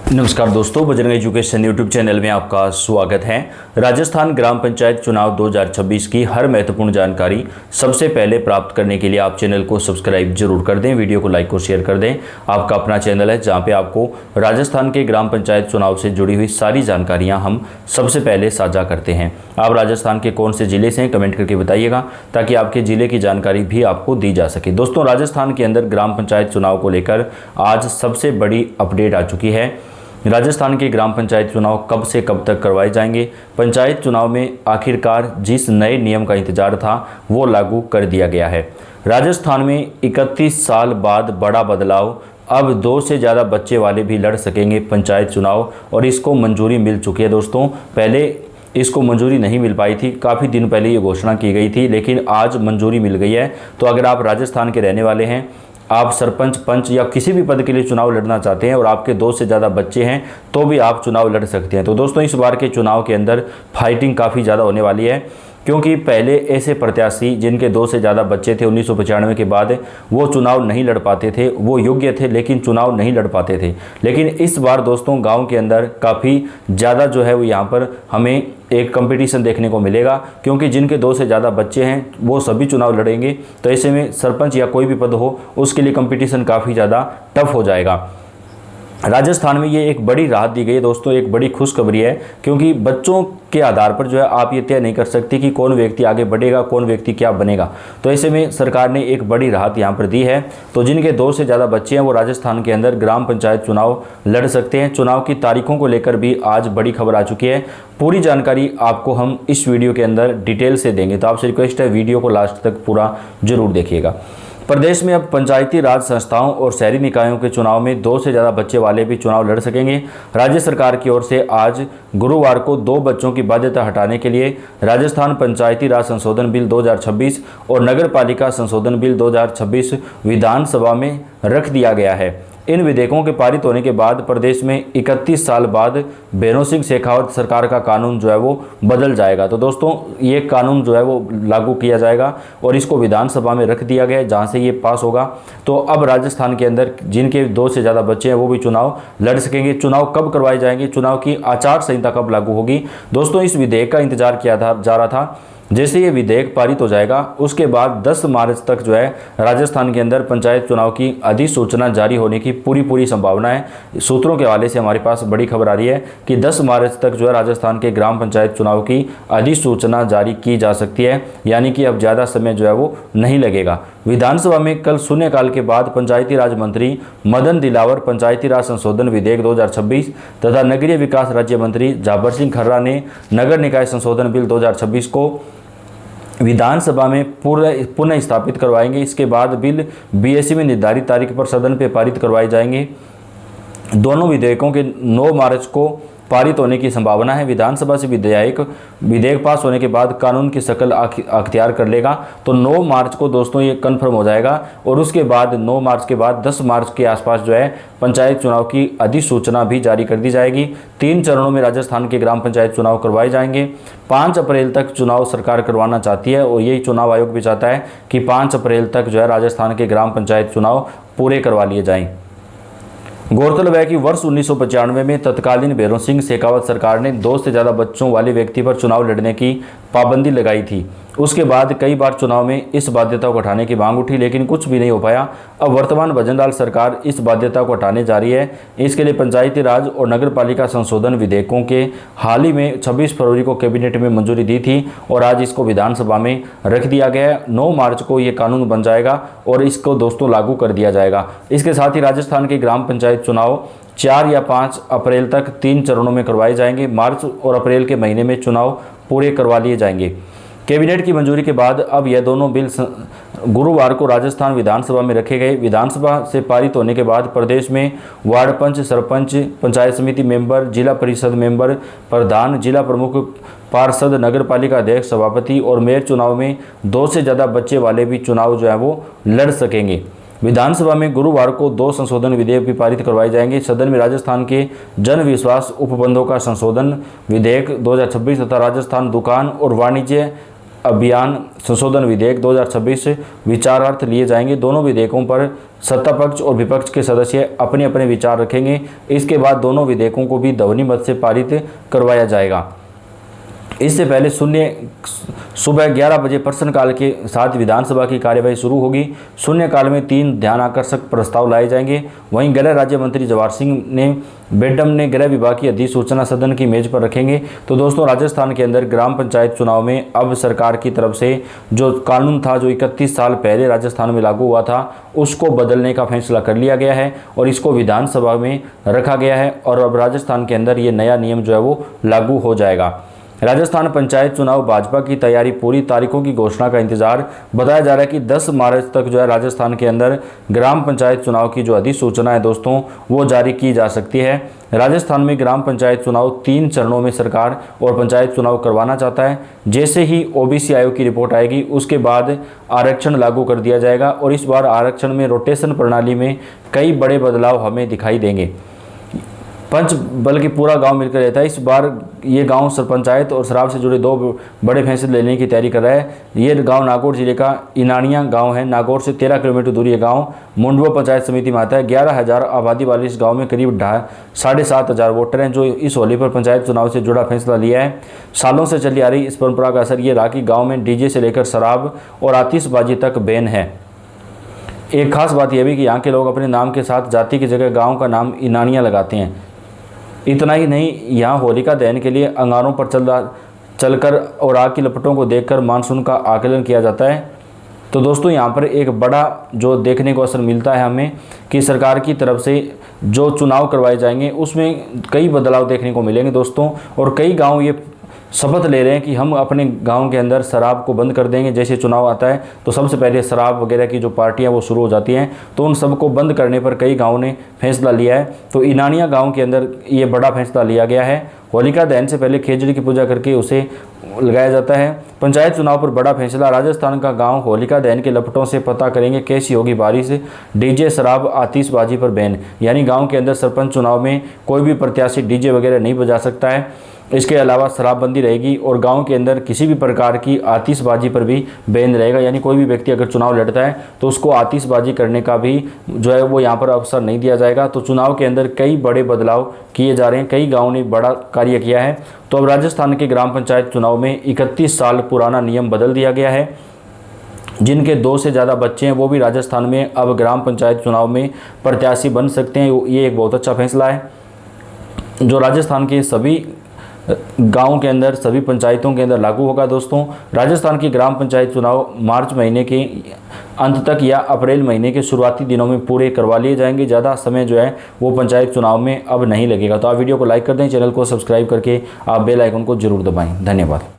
नमस्कार दोस्तों, Bajrang education YouTube channel में आपका स्वागत है। राजस्थान ग्राम पंचायत चुनाव 2026 की हर महत्वपूर्ण जानकारी सबसे पहले प्राप्त करने के लिए आप चैनल को सब्सक्राइब जरूर कर दें, वीडियो को लाइक और शेयर कर दें। आपका अपना चैनल है जहां पे आपको राजस्थान के ग्राम पंचायत चुनाव से जुड़ी हुई सारी जानकारियाँ हम सबसे पहले साझा करते हैं। आप राजस्थान के कौन से ज़िले से हैं कमेंट करके बताइएगा ताकि आपके ज़िले की जानकारी भी आपको दी जा सके। दोस्तों, राजस्थान के अंदर ग्राम पंचायत चुनाव को लेकर आज सबसे बड़ी अपडेट आ चुकी है। राजस्थान के ग्राम पंचायत चुनाव कब से कब तक करवाए जाएंगे। पंचायत चुनाव में आखिरकार जिस नए नियम का इंतजार था वो लागू कर दिया गया है। राजस्थान में 31 साल बाद बड़ा बदलाव, अब 2 से ज़्यादा बच्चे वाले भी लड़ सकेंगे पंचायत चुनाव और इसको मंजूरी मिल चुकी है। दोस्तों, पहले इसको मंजूरी नहीं मिल पाई थी, काफ़ी दिन पहले ये घोषणा की गई थी, लेकिन आज मंजूरी मिल गई है। तो अगर आप राजस्थान के रहने वाले हैं, आप सरपंच, पंच या किसी भी पद के लिए चुनाव लड़ना चाहते हैं और आपके 2 से ज़्यादा बच्चे हैं तो भी आप चुनाव लड़ सकते हैं। तो दोस्तों, इस बार के चुनाव के अंदर फाइटिंग काफ़ी ज़्यादा होने वाली है, क्योंकि पहले ऐसे प्रत्याशी जिनके 2 से ज़्यादा बच्चे थे 1995 के बाद वो चुनाव नहीं लड़ पाते थे, वो योग्य थे लेकिन चुनाव नहीं लड़ पाते थे। लेकिन इस बार दोस्तों गांव के अंदर काफ़ी ज़्यादा जो है वो यहाँ पर हमें एक कंपटीशन देखने को मिलेगा, क्योंकि जिनके 2 से ज़्यादा बच्चे हैं वो सभी चुनाव लड़ेंगे। तो ऐसे में सरपंच या कोई भी पद हो उसके लिए कंपटीशन काफ़ी ज़्यादा टफ हो जाएगा। राजस्थान में ये एक बड़ी राहत दी गई है दोस्तों, एक बड़ी खुशखबरी है, क्योंकि बच्चों के आधार पर जो है आप ये तय नहीं कर सकते कि कौन व्यक्ति आगे बढ़ेगा, कौन व्यक्ति क्या बनेगा। तो ऐसे में सरकार ने एक बड़ी राहत यहाँ पर दी है। तो जिनके 2 से ज़्यादा बच्चे हैं वो राजस्थान के अंदर ग्राम पंचायत चुनाव लड़ सकते हैं। चुनाव की तारीखों को लेकर भी आज बड़ी खबर आ चुकी है। पूरी जानकारी आपको हम इस वीडियो के अंदर डिटेल से देंगे, तो आपसे रिक्वेस्ट है वीडियो को लास्ट तक पूरा जरूर देखिएगा। प्रदेश में अब पंचायती राज संस्थाओं और शहरी निकायों के चुनाव में 2 से ज़्यादा बच्चे वाले भी चुनाव लड़ सकेंगे। राज्य सरकार की ओर से आज गुरुवार को 2 बच्चों की बाध्यता हटाने के लिए राजस्थान पंचायती राज संशोधन बिल 2026 और नगर पालिका संशोधन बिल 2026 विधानसभा में रख दिया गया है। इन विधेयकों के पारित होने के बाद प्रदेश में 31 साल बाद भैरों सिंह शेखावत सरकार का कानून जो है वो बदल जाएगा। तो दोस्तों, ये कानून जो है वो लागू किया जाएगा और इसको विधानसभा में रख दिया गया है जहाँ से ये पास होगा। तो अब राजस्थान के अंदर जिनके 2 से ज़्यादा बच्चे हैं वो भी चुनाव लड़ सकेंगे। चुनाव कब करवाए जाएंगे, चुनाव की आचार संहिता कब लागू होगी। दोस्तों, इस विधेयक का इंतजार किया जा रहा था। जैसे ये विधेयक पारित हो जाएगा उसके बाद 10 मार्च तक जो है राजस्थान के अंदर पंचायत चुनाव की अधिसूचना जारी होने की पूरी संभावना है। सूत्रों के हवाले से हमारे पास बड़ी खबर आ रही है कि 10 मार्च तक जो है राजस्थान के ग्राम पंचायत चुनाव की अधिसूचना जारी की जा सकती है, यानी कि अब ज़्यादा समय जो है वो नहीं लगेगा। विधानसभा में कल शून्यकाल के बाद पंचायती राज मंत्री मदन दिलावर पंचायती राज संशोधन विधेयक 2026 तथा नगरीय विकास राज्य मंत्री झाबर सिंह खर्रा ने नगर निकाय संशोधन बिल 2026 को विधानसभा में पुनः स्थापित करवाएंगे। इसके बाद बिल बीएससी में निर्धारित तारीख पर सदन पे पारित करवाए जाएंगे। दोनों विधेयकों के 9 मार्च को पारित होने की संभावना है। विधानसभा से विधेयक पास होने के बाद कानून की शक्ल अख्तियार कर लेगा। तो 9 मार्च को दोस्तों ये कंफर्म हो जाएगा और उसके बाद 9 मार्च के बाद 10 मार्च के आसपास जो है पंचायत चुनाव की अधिसूचना भी जारी कर दी जाएगी। 3 चरणों में राजस्थान के ग्राम पंचायत चुनाव करवाए जाएंगे। 5 अप्रैल तक चुनाव सरकार करवाना चाहती है और यही चुनाव आयोग भी चाहता है कि 5 अप्रैल तक जो है राजस्थान के ग्राम पंचायत चुनाव पूरे करवा लिए जाएं। गौरतलब है कि वर्ष 1995 में तत्कालीन भैरों सिंह शेखावत सरकार ने 2 से ज़्यादा बच्चों वाले व्यक्ति पर चुनाव लड़ने की पाबंदी लगाई थी। उसके बाद कई बार चुनाव में इस बाध्यता को हटाने की मांग उठी, लेकिन कुछ भी नहीं हो पाया। अब वर्तमान भजनलाल सरकार इस बाध्यता को हटाने जा रही है। इसके लिए पंचायती राज और नगर पालिका संशोधन विधेयकों के हाल ही में 26 फरवरी को कैबिनेट में मंजूरी दी थी और आज इसको विधानसभा में रख दिया गया है। 9 मार्च को ये कानून बन जाएगा और इसको दोस्तों लागू कर दिया जाएगा। इसके साथ ही राजस्थान के ग्राम पंचायत चुनाव 4 या 5 अप्रैल तक 3 चरणों में करवाए जाएंगे। मार्च और अप्रैल के महीने में चुनाव पूरे करवा लिए जाएंगे। कैबिनेट की मंजूरी के बाद अब यह दोनों बिल गुरुवार को राजस्थान विधानसभा में रखे गए। विधानसभा से पारित होने के बाद प्रदेश में वार्ड पंच, सरपंच, पंचायत समिति मेंबर, जिला परिषद मेंबर, प्रधान, जिला प्रमुख, पार्षद, नगर पालिका अध्यक्ष, सभापति और मेयर चुनाव में 2 से ज़्यादा बच्चे वाले भी चुनाव जो है वो लड़ सकेंगे। विधानसभा में गुरुवार को 2 संशोधन विधेयक भी पारित करवाए जाएंगे। सदन में राजस्थान के जन विश्वास उपबंधों का संशोधन विधेयक 2026 तथा राजस्थान दुकान और वाणिज्य अभियान संशोधन विधेयक 2026 विचारार्थ लिए जाएंगे। दोनों विधेयकों पर सत्ता पक्ष और विपक्ष के सदस्य अपने अपने विचार रखेंगे। इसके बाद दोनों विधेयकों को भी ध्वनि मत से पारित करवाया जाएगा। इससे पहले सुबह 11 बजे प्रश्नकाल के साथ विधानसभा की कार्यवाही शुरू होगी। शून्यकाल में 3 ध्यान आकर्षक प्रस्ताव लाए जाएंगे। वहीं गृह राज्य मंत्री जवाहर सिंह ने बेडम ने गृह विभाग की अधिसूचना सदन की मेज पर रखेंगे। तो दोस्तों, राजस्थान के अंदर ग्राम पंचायत चुनाव में अब सरकार की तरफ से जो कानून था, जो 31 साल पहले राजस्थान में लागू हुआ था, उसको बदलने का फैसला कर लिया गया है और इसको विधानसभा में रखा गया है और अब राजस्थान के अंदर ये नया नियम जो है वो लागू हो जाएगा। राजस्थान पंचायत चुनाव भाजपा की तैयारी पूरी, तारीखों की घोषणा का इंतजार। बताया जा रहा है कि 10 मार्च तक जो है राजस्थान के अंदर ग्राम पंचायत चुनाव की जो अधिसूचना है दोस्तों, वो जारी की जा सकती है। राजस्थान में ग्राम पंचायत चुनाव 3 चरणों में सरकार और पंचायत चुनाव करवाना चाहता है। जैसे ही ओबीसी आयोग की रिपोर्ट आएगी उसके बाद आरक्षण लागू कर दिया जाएगा और इस बार आरक्षण में रोटेशन प्रणाली में कई बड़े बदलाव हमें दिखाई देंगे। पंच बल्कि पूरा गांव मिलकर रहता है। इस बार ये गांव सरपंचायत और शराब से जुड़े 2 बड़े फैसले लेने की तैयारी कर रहा है। ये गांव नागौर जिले का इनानिया गांव है। नागौर से 13 किलोमीटर दूरी ये गांव मुंडवा पंचायत समिति में आता है। 11,000 आबादी वाले इस गांव में करीब 7,500 वोटर हैं जो इस होली पर पंचायत चुनाव से जुड़ा फैसला लिया है। सालों से चली आ रही इस परंपरा का असर ये रहा कि गाँव में डीजे से लेकर शराब और आतिशबाजी तक बैन है। एक खास बात यह भी कि यहाँ के लोग अपने नाम के साथ जाति की जगह गाँव का नाम इनानिया लगाते हैं। इतना ही नहीं, यहाँ होलिका दहन के लिए अंगारों पर चलकर और आग की लपटों को देखकर मानसून का आकलन किया जाता है। तो दोस्तों, यहाँ पर एक बड़ा जो देखने को असर मिलता है हमें कि सरकार की तरफ से जो चुनाव करवाए जाएंगे उसमें कई बदलाव देखने को मिलेंगे दोस्तों। और कई गांव ये शपथ ले रहे हैं कि हम अपने गांव के अंदर शराब को बंद कर देंगे। जैसे चुनाव आता है तो सबसे पहले शराब वगैरह की जो पार्टियां वो शुरू हो जाती हैं, तो उन सबको बंद करने पर कई गांवों ने फैसला लिया है। तो इनानिया गांव के अंदर ये बड़ा फैसला लिया गया है। होलिका दहन से पहले खेजड़ी की पूजा करके उसे लगाया जाता है। पंचायत चुनाव पर बड़ा फैसला। राजस्थान का गांव होलिका दहन के लपटों से पता करेंगे कैसी होगी बारिश। डीजे, शराब, आतिशबाजी पर बैन, यानी गांव के अंदर सरपंच चुनाव में कोई भी प्रत्याशी डीजे वगैरह नहीं बजा सकता है। इसके अलावा शराबबंदी रहेगी और गांव के अंदर किसी भी प्रकार की आतिशबाजी पर भी बैन रहेगा। यानी कोई भी व्यक्ति अगर चुनाव लड़ता है तो उसको आतिशबाजी करने का भी जो है वो यहाँ पर अवसर नहीं दिया जाएगा। तो चुनाव के अंदर कई बड़े बदलाव किए जा रहे हैं। कई गाँव ने बड़ा कार्य किया है। तो अब राजस्थान के ग्राम पंचायत चुनाव में 31 साल पुराना नियम बदल दिया गया है। जिनके 2 से ज़्यादा बच्चे हैं वो भी राजस्थान में अब ग्राम पंचायत चुनाव में प्रत्याशी बन सकते हैं। ये एक बहुत अच्छा फैसला है जो राजस्थान के सभी गाँव के अंदर, सभी पंचायतों के अंदर लागू होगा। दोस्तों, राजस्थान की ग्राम पंचायत चुनाव मार्च महीने के अंत तक या अप्रैल महीने के शुरुआती दिनों में पूरे करवा लिए जाएंगे। ज़्यादा समय जो है वो पंचायत चुनाव में अब नहीं लगेगा। तो आप वीडियो को लाइक कर दें, चैनल को सब्सक्राइब करके आप बेल आइकन को जरूर दबाएं। धन्यवाद।